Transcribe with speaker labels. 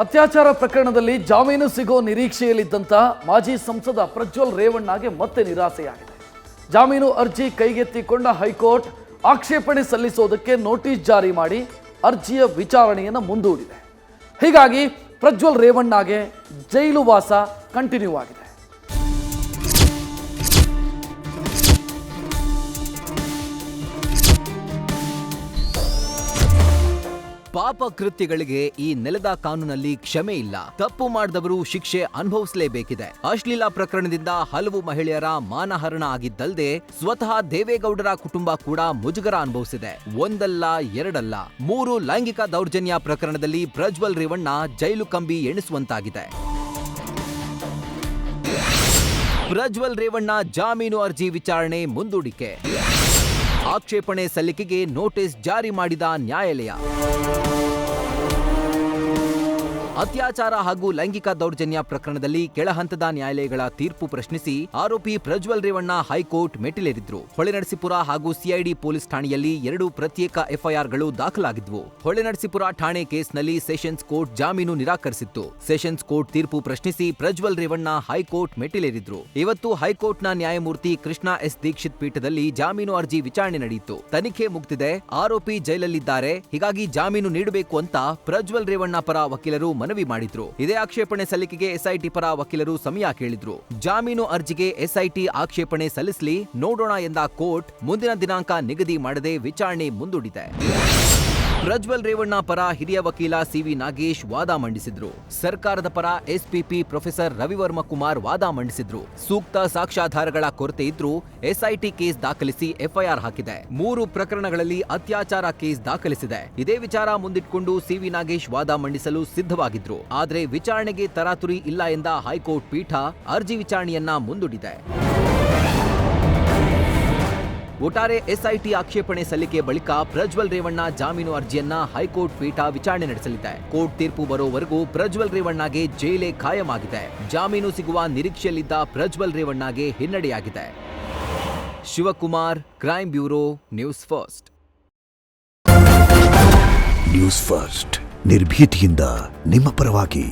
Speaker 1: ಅತ್ಯಾಚಾರ ಪ್ರಕರಣದಲ್ಲಿ ಜಾಮೀನು ಸಿಗೋ ನಿರೀಕ್ಷೆಯಲ್ಲಿದ್ದಂಥ ಮಾಜಿ ಸಂಸದ ಪ್ರಜ್ವಲ್ ರೇವಣ್ಣಗೆ ಮತ್ತೆ ನಿರಾಸೆಯಾಗಿದೆ. ಜಾಮೀನು ಅರ್ಜಿ ಕೈಗೆತ್ತಿಕೊಂಡ ಹೈಕೋರ್ಟ್ ಆಕ್ಷೇಪಣೆ ಸಲ್ಲಿಸೋದಕ್ಕೆ ನೋಟಿಸ್ ಜಾರಿ ಮಾಡಿ ಅರ್ಜಿಯ ವಿಚಾರಣೆಯನ್ನು ಮುಂದೂಡಿದೆ. ಹೀಗಾಗಿ ಪ್ರಜ್ವಲ್ ರೇವಣ್ಣಗೆ ಜೈಲು ವಾಸ ಕಂಟಿನ್ಯೂ ಆಗಿದೆ.
Speaker 2: ಪಾಪ ಕೃತ್ಯಗಳಿಗೆ ಈ ನೆಲದ ಕಾನೂನಲ್ಲಿ ಕ್ಷಮೆ ಇಲ್ಲ. ತಪ್ಪು ಮಾಡಿದವರು ಶಿಕ್ಷೆ ಅನುಭವಿಸಲೇಬೇಕಿದೆ. ಅಶ್ಲೀಲ ಪ್ರಕರಣದಿಂದ ಹಲವು ಮಹಿಳೆಯರ ಮಾನಹರಣ ಆಗಿದ್ದಲ್ಲದೆ ಸ್ವತಃ ದೇವೇಗೌಡರ ಕುಟುಂಬ ಕೂಡ ಮುಜುಗರ ಅನುಭವಿಸಿದೆ. ಒಂದಲ್ಲ ಎರಡಲ್ಲ 3 ಲೈಂಗಿಕ ದೌರ್ಜನ್ಯ ಪ್ರಕರಣದಲ್ಲಿ ಪ್ರಜ್ವಲ್ ರೇವಣ್ಣ ಜೈಲು ಕಂಬಿ ಎಣಿಸುವಂತಾಗಿದೆ. ಪ್ರಜ್ವಲ್ ರೇವಣ್ಣ ಜಾಮೀನು ಅರ್ಜಿ ವಿಚಾರಣೆ ಮುಂದೂಡಿಕೆ, ಆಕ್ಷೇಪಣೆ ಸಲ್ಲಿಕೆಗೆ ನೋಟಿಸ್ ಜಾರಿ ಮಾಡಿದ ನ್ಯಾಯಾಲಯ. ಅತ್ಯಾಚಾರ ಹಾಗೂ ಲೈಂಗಿಕ ದೌರ್ಜನ್ಯ ಪ್ರಕರಣದಲ್ಲಿ ಕೆಳಹಂತದ ನ್ಯಾಯಾಲಯಗಳ ತೀರ್ಪು ಪ್ರಶ್ನಿಸಿ ಆರೋಪಿ ಪ್ರಜ್ವಲ್ ರೇವಣ್ಣ ಹೈಕೋರ್ಟ್ ಮೆಟ್ಟಿಲೇರಿದ್ರು. ಹೊಳೆನರಸೀಪುರ ಹಾಗೂ ಸಿಐಡಿ ಪೊಲೀಸ್ ಠಾಣೆಯಲ್ಲಿ 2 ಪ್ರತ್ಯೇಕ ಎಫ್ಐಆರ್ಗಳು ದಾಖಲಾಗಿದ್ವು. ಹೊಳೆನರಸೀಪುರ ಠಾಣೆ ಕೇಸ್ನಲ್ಲಿ ಸೆಷನ್ಸ್ ಕೋರ್ಟ್ ಜಾಮೀನು ನಿರಾಕರಿಸಿತ್ತು. ಸೆಷನ್ಸ್ ಕೋರ್ಟ್ ತೀರ್ಪು ಪ್ರಶ್ನಿಸಿ ಪ್ರಜ್ವಲ್ ರೇವಣ್ಣ ಹೈಕೋರ್ಟ್ ಮೆಟ್ಟಿಲೇರಿದ್ರು. ಇವತ್ತು ಹೈಕೋರ್ಟ್ನ ನ್ಯಾಯಮೂರ್ತಿ ಕೃಷ್ಣ ಎಸ್ ದೀಕ್ಷಿತ್ ಪೀಠದಲ್ಲಿ ಜಾಮೀನು ಅರ್ಜಿ ವಿಚಾರಣೆ ನಡೆಯಿತು. ತನಿಖೆ ಮುಗಿದಿದೆ, ಆರೋಪಿ ಜೈಲಲ್ಲಿದ್ದಾರೆ, ಹೀಗಾಗಿ ಜಾಮೀನು ನೀಡಬೇಕು ಅಂತ ಪ್ರಜ್ವಲ್ ರೇವಣ್ಣ ಪರ ವಕೀಲರು ಮನವಿ ಮಾಡಿದ್ರು. ಇದೇ ಆಕ್ಷೇಪಣೆ ಸಲ್ಲಿಕೆಗೆ ಎಸ್ಐಟಿ ಪರ ವಕೀಲರು ಸಮಯ ಕೇಳಿದ್ರು. ಜಾಮೀನು ಅರ್ಜಿಗೆ ಎಸ್ಐಟಿ ಆಕ್ಷೇಪಣೆ ಸಲ್ಲಿಸಲಿ ನೋಡೋಣ ಎಂದ ಕೋರ್ಟ್ ಮುಂದಿನ ದಿನಾಂಕ ನಿಗದಿ ಮಾಡದೆ ವಿಚಾರಣೆ ಮುಂದೂಡಿದೆ. ಪ್ರಜ್ವಲ್ ರೇವಣ್ಣ ಪರ ಹಿರಿಯ ವಕೀಲ ಸಿವಿ ನಾಗೇಶ್ ವಾದ ಮಂಡಿಸಿದ್ರು. ಸರ್ಕಾರದ ಪರ ಎಸ್ಪಿಪಿ ಪ್ರೊಫೆಸರ್ ರವಿವರ್ಮ ಕುಮಾರ್ ವಾದ ಮಂಡಿಸಿದ್ರು. ಸೂಕ್ತ ಸಾಕ್ಷ್ಯಾಧಾರಗಳ ಕೊರತೆ ಇದ್ರೂ ಎಸ್ಐಟಿ ಕೇಸ್ ದಾಖಲಿಸಿ ಎಫ್ಐಆರ್ ಹಾಕಿದೆ. 3 ಪ್ರಕರಣಗಳಲ್ಲಿ ಅತ್ಯಾಚಾರ ಕೇಸ್ ದಾಖಲಿಸಿದೆ. ಇದೇ ವಿಚಾರ ಮುಂದಿಟ್ಕೊಂಡು ಸಿವಿ ನಾಗೇಶ್ ವಾದ ಮಂಡಿಸಲು ಸಿದ್ಧವಾಗಿದ್ರು. ಆದ್ರೆ ವಿಚಾರಣೆಗೆ ತರಾತುರಿ ಇಲ್ಲ ಎಂದ ಹೈಕೋರ್ಟ್ ಪೀಠ ಅರ್ಜಿ ವಿಚಾರಣೆಯನ್ನ ಮುಂದೂಡಿದೆ. ಒಟ್ಟಾರೆ ಎಸ್ಐಟಿ ಆಕ್ಷೇಪಣೆ ಸಲ್ಲಿಕೆ ಬಳಿಕ ಪ್ರಜ್ವಲ್ ರೇವಣ್ಣ ಜಾಮೀನು ಅರ್ಜಿಯನ್ನ ಹೈಕೋರ್ಟ್ ಪೀಠ ವಿಚಾರಣೆ ನಡೆಸಲಿದೆ. ಕೋರ್ಟ್ ತೀರ್ಪು ಬರೋವರೆಗೂ ಪ್ರಜ್ವಲ್ ರೇವಣ್ಣಗೆ ಜೈಲೇ ಖಾಯಮಾಗಿದೆ. ಜಾಮೀನು ಸಿಗುವ ನಿರೀಕ್ಷೆಯಲ್ಲಿದ್ದ ಪ್ರಜ್ವಲ್ ರೇವಣ್ಣಗೆ ಹಿನ್ನಡೆಯಾಗಿದೆ. Shivakumar, crime bureau, news first.
Speaker 3: News first ನಿರ್ಭೀತಿಯಿಂದ ನಿಮ್ಮ ಪರವಾಗಿ.